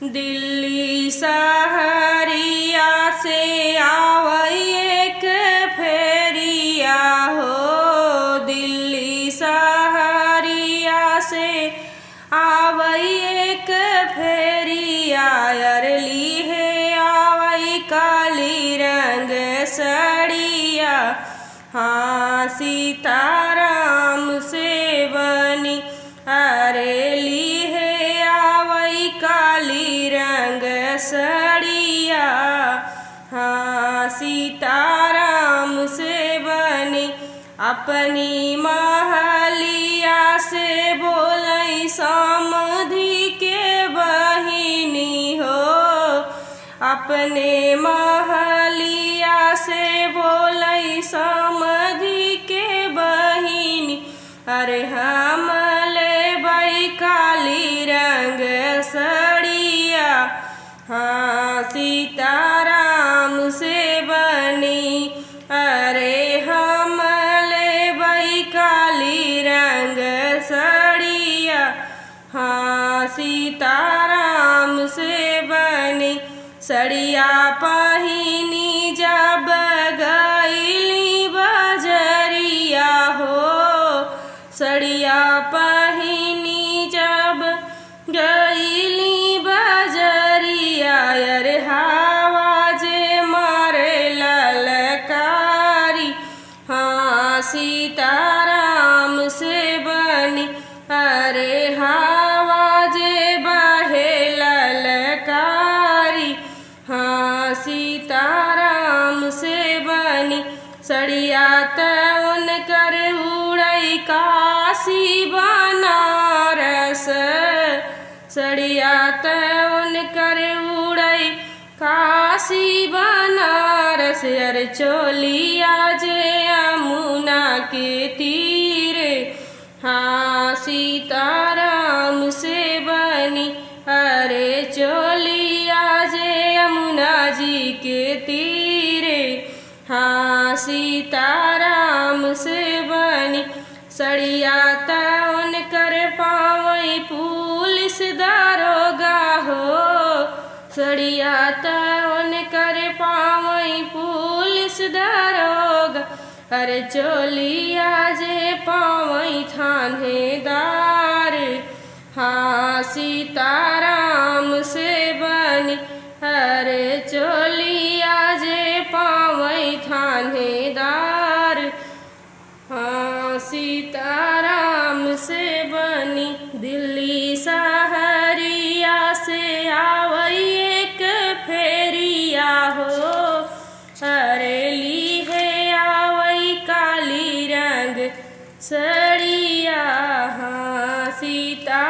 दिल्ली सहरिया से आवई एक फेरिया हो। दिल्ली सहरिया से आवई एक फेरिया अरली है आवई काली रंग सड़िया। हाँ सीताराम से बनी अरेली है आवई काली रंग सड़िया। हाँ सीताराम से बनी अपनी महलिया से बोलई समधि के बहिनी हो। अपने महलिया से बोलई समधि के बहिनी अरे हम लेबई काली रंग सड़िया। हाँ सीताराम से बनी अरे हम लेबई काली रंग सड़िया। हाँ सीताराम से बनी सड़िया पहिनी जब गईली बजरिया हो। सड़िया पहिनी जब गईली बजरिया अरे हवा जे मारे ललकारी। हाँ सीताराम से बनी अरे हवा जे बहे ललकारी। हाँ सीताराम से बनी सड़िया तउन कर उड़ई काशी बनारस। सड़िया तउन कर उड़ई काशी बनारस अरे चोलिया जे यमुना के तीरे। हाँ सीताराम से बनी अरे चोलिया जे यमुना जी के तीरे। हाँ सीताराम से बनी सड़िया तउन कर पावई पुलिस दारोगा हो। सड़िया तउन कर पावई पुलिस दारोगा अरे चोलिया जे पावई थानेदार। हाँ सीताराम से बनी अरे चोलिया जे पावई थानेदार। हाँ सीताराम से बनी दिल्ली सहरिया से आवई एक फेरिया हो। अरेली है आवई काली रंग सड़िया। हाँ सीता